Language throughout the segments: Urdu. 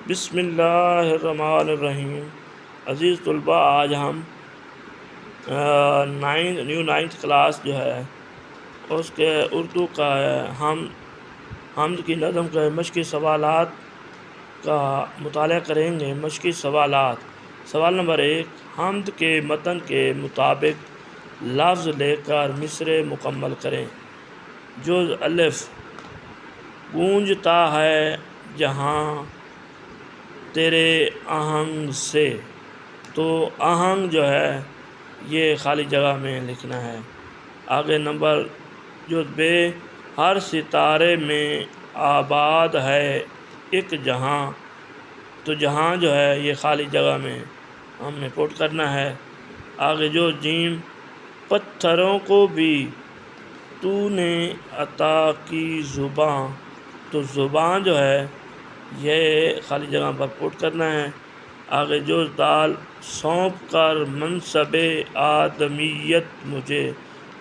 بسم اللہ الرحمن الرحیم۔ عزیز طلباء، آج ہم نائنتھ کلاس جو ہے اس کے اردو کا حمد کی نظم کے مشقی سوالات کا مطالعہ کریں گے۔ مشقی سوالات: سوال نمبر 1، حمد کے متن کے مطابق لفظ لے کر مصرعے مکمل کریں۔ جز الف: گونجتا ہے جہاں تیرے آہنگ سے، تو آہنگ جو ہے یہ خالی جگہ میں لکھنا ہے۔ آگے نمبر جز ب: ہر ستارے میں آباد ہے ایک جہاں، تو جہاں جو ہے یہ خالی جگہ میں ہم نے پٹ کرنا ہے۔ آگے جو ج: پتھروں کو بھی تو نے عطا کی زباں، تو زباں جو ہے یہ خالی جگہ پر پٹ کرنا ہے۔ آگے جو د: سونپ کر منصب آدمیت مجھے،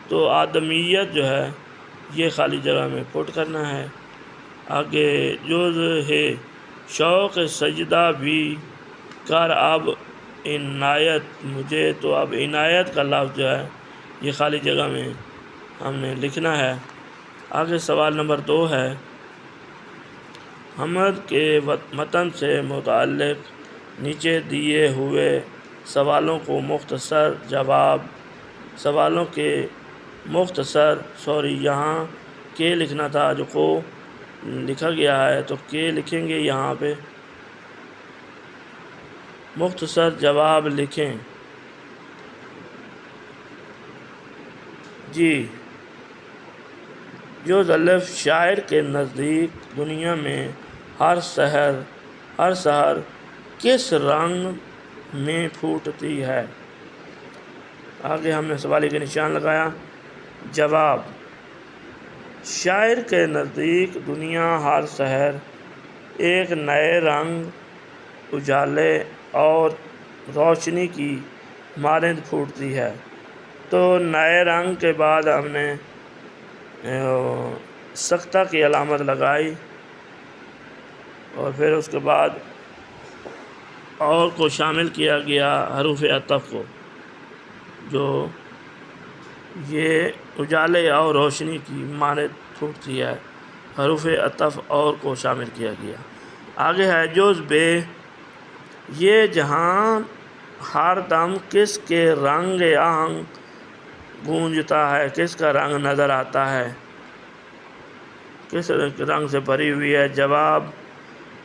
تو آدمیت جو ہے یہ خالی جگہ میں پٹ کرنا ہے۔ آگے جز ہ: شوق سجدہ بھی کر اب عنایت مجھے، تو اب عنایت کا لفظ جو ہے یہ خالی جگہ میں ہم نے لکھنا ہے۔ آگے سوال نمبر 2 ہے، حمد کے متن سے متعلق نیچے دیے ہوئے سوالوں کو مختصر جواب۔ سوالوں کے یہاں کے لکھنا تھا، جو کو لکھا گیا ہے تو کے لکھیں گے یہاں پہ۔ مختصر جواب لکھیں۔ جی: جز الف: شاعر کے نزدیک دنیا میں ہر سحر کس رنگ میں پھوٹتی ہے؟ آگے ہم نے سوالی کے نشان لگایا۔ جواب: شاعر کے نزدیک دنیا ہر سحر ایک نئے رنگ، اجالے اور روشنی کی مانند پھوٹتی ہے۔ تو نئے رنگ کے بعد ہم نے سکتہ کی علامت لگائی، اور پھر اس کے بعد اور کو شامل کیا گیا حروف عطف کو، جو یہ اجالے اور روشنی کی مانند پھوٹتی ہے، حروف عطف اور کو شامل کیا گیا۔ آگے ہے جز ب: یہ جہاں ہر دم کس کے رنگ آہنگ گونجتا ہے، کس کا رنگ نظر آتا ہے، کس رنگ سے بھری ہوئی ہے؟ جواب: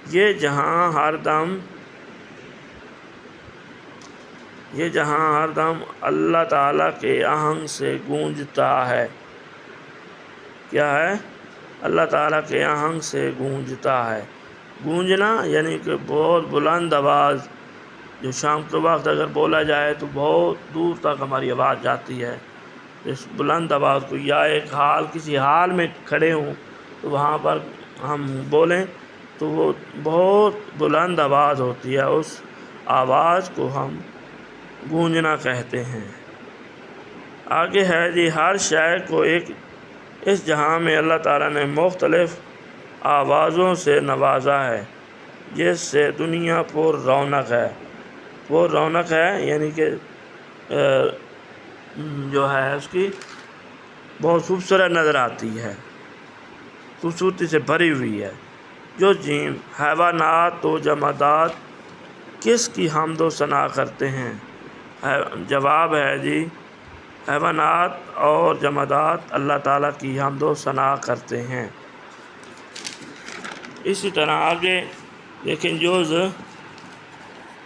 یہ جہاں ہر دم اللہ تعالیٰ کے آہنگ سے گونجتا ہے۔ کیا ہے؟ اللہ تعالیٰ کے آہنگ سے گونجتا ہے۔ گونجنا یعنی کہ بہت بلند آواز، جو شام کے وقت اگر بولا جائے تو بہت دور تک ہماری آواز جاتی ہے۔ اس بلند آواز کو، یا کسی حال میں کھڑے ہوں تو وہاں پر ہم بولیں تو وہ بہت بلند آواز ہوتی ہے، اس آواز کو ہم گونجنا کہتے ہیں۔ آگے ہے جی: ہر شے کو اس جہاں میں اللہ تعالیٰ نے مختلف آوازوں سے نوازا ہے، جس سے دنیا پر رونق ہے۔ وہ رونق ہے یعنی کہ جو ہے اس کی بہت خوبصورت نظر آتی ہے، خوبصورتی سے بھری ہوئی ہے۔ جو ج: حیوانات و جمادات کس کی حمد و ثنا کرتے ہیں؟ جواب ہے جی: حیوانات اور جمادات اللہ تعالیٰ کی حمد و ثنا کرتے ہیں۔ اسی طرح آگے لیکن جز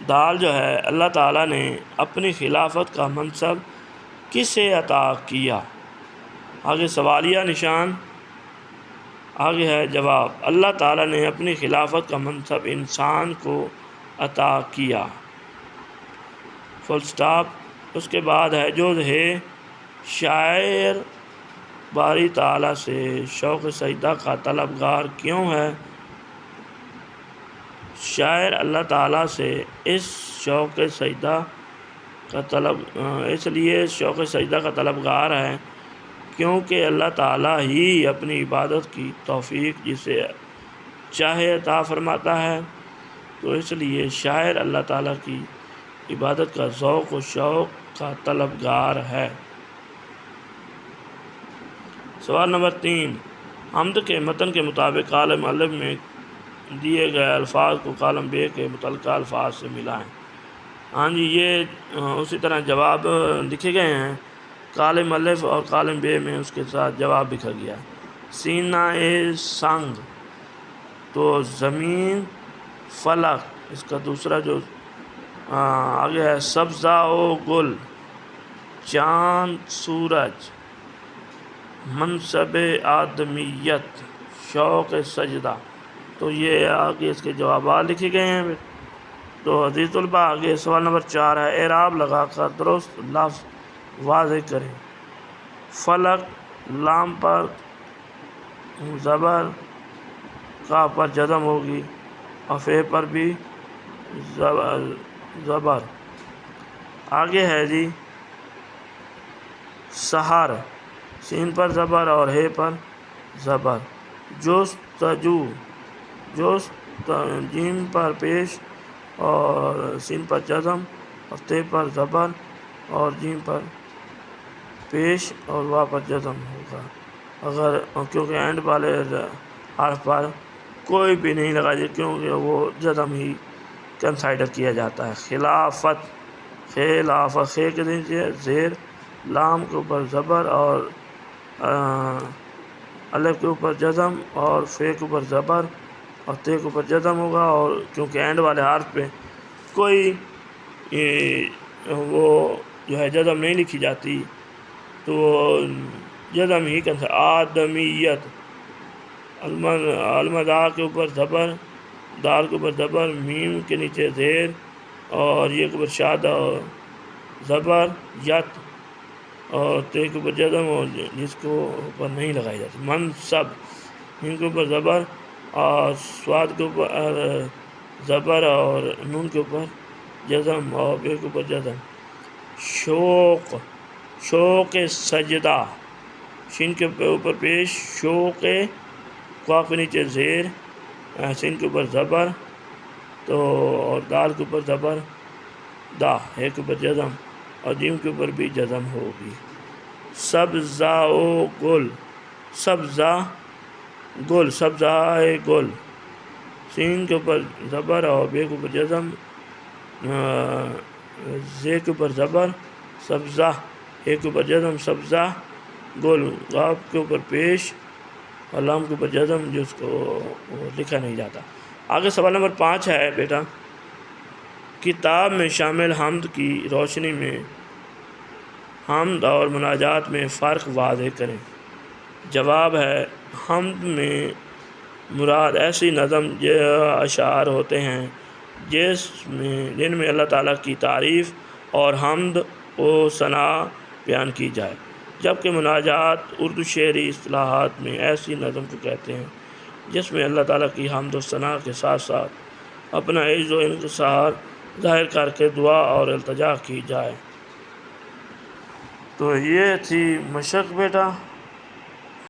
د جو ہے، اللہ تعالیٰ نے اپنی خلافت کا منصب کسے عطا کیا؟ آگے سوالیہ نشان، آگے ہے جواب: اللہ تعالیٰ نے اپنی خلافت کا منصب انسان کو عطا کیا، فل سٹاپ۔ اس کے بعد ہے جز ہ: شاعر باری تعالیٰ سے شوق سجدہ کا طلبگار کیوں ہے؟ شاعر اللہ تعالیٰ سے اس لیے شوق سجدہ کا طلبگار ہے کیونکہ اللہ تعالیٰ ہی اپنی عبادت کی توفیق جسے چاہے عطا فرماتا ہے۔ تو اس لیے شاعر اللہ تعالیٰ کی عبادت کا ذوق و شوق کا طلبگار ہے۔ سوال نمبر 3، حمد کے متن کے مطابق کالم الف میں دیے گئے الفاظ کو کالم ب کے متعلقہ الفاظ سے ملائیں۔ ہاں جی، یہ اسی طرح جواب لکھے گئے ہیں، کالم الف اور کالم ب میں اس کے ساتھ جواب لکھا گیا ہے۔ سینہ سنگ، تو زمین فلک، اس کا دوسرا جو آگے ہے سبزہ و گل، چاند سورج، منصب آدمیت، شوق سجدہ۔ تو یہ آگے اس کے جوابات لکھے گئے ہیں۔ تو عزیز طلباء، آگے سوال نمبر 4 ہے، اعراب لگا کر درست لفظ واضح کریں۔ فلک، لام پر زبر، کا پر جزم ہوگی اور فے پر بھی زبر۔ آگے ہے جی سحر، سین پر زبر اور ہے پر زبر۔ جستجو، جیم پر پیش اور سین پر جزم اور تے پر زبر اور جیم پر پیش اور وا پر جزم ہوگا، اگر کیونکہ اینڈ والے حرف پر کوئی بھی نہیں لگا جائے، کیونکہ وہ جزم ہی کنسائڈر کیا جاتا ہے۔ خلافت، خلافت، خے کے نیچے زیر، لام کے اوپر زبر اور الف کے اوپر جزم اور فے کے اوپر زبر اور تے کے اوپر جزم ہوگا، اور کیونکہ اینڈ والے حرف پہ کوئی وہ جو ہے جزم نہیں لکھی جاتی، تو جزم ہی آدمیت، المدا کے اوپر زبر، دال کے اوپر زبر، میم کے نیچے زیر اور یہ کے اوپر شاد اور زبر، یت، اور تے کے اوپر جزم اور جس کو اوپر نہیں لگائی جاتی۔ منصب، میم کے اوپر زبر اور سواد کے اوپر زبر اور نون کے اوپر جزم اور بے کے اوپر جزم۔ شوق، شوق سجدہ، شین کے اوپر پیش، شوق، قاف کے نیچے زیر، سین کے اوپر زبر، تو اور دال کے اوپر زبر دا، ہے کے اوپر جزم اور جیم کے اوپر بھی جزم ہوگی۔ سبزہ و گل، سبزہ گل، سبزہ گل، سین کے اوپر زبر اور بے کے اوپر جزم، زے کے اوپر زبر، سبزہ، ہے کے اوپر جزم، سبزہ گل، غاب کے اوپر پیش اور لام کے اوپر جزم، جس کو لکھا نہیں جاتا۔ آگے سوال نمبر 5 ہے بیٹا، کتاب میں شامل حمد کی روشنی میں حمد اور مناجات میں فرق واضح کریں۔ جواب ہے، حمد میں مراد ایسی نظم اشعار ہوتے ہیں جن میں اللہ تعالیٰ کی تعریف اور حمد و ثنا بیان کی جائے، جبکہ مناجات اردو شعری اصطلاحات میں ایسی نظم کو کہتے ہیں جس میں اللہ تعالیٰ کی حمد و ثنا کے ساتھ ساتھ اپنا عجز و انکسار ظاہر کر کے دعا اور التجا کی جائے۔ تو یہ تھی مشق بیٹا۔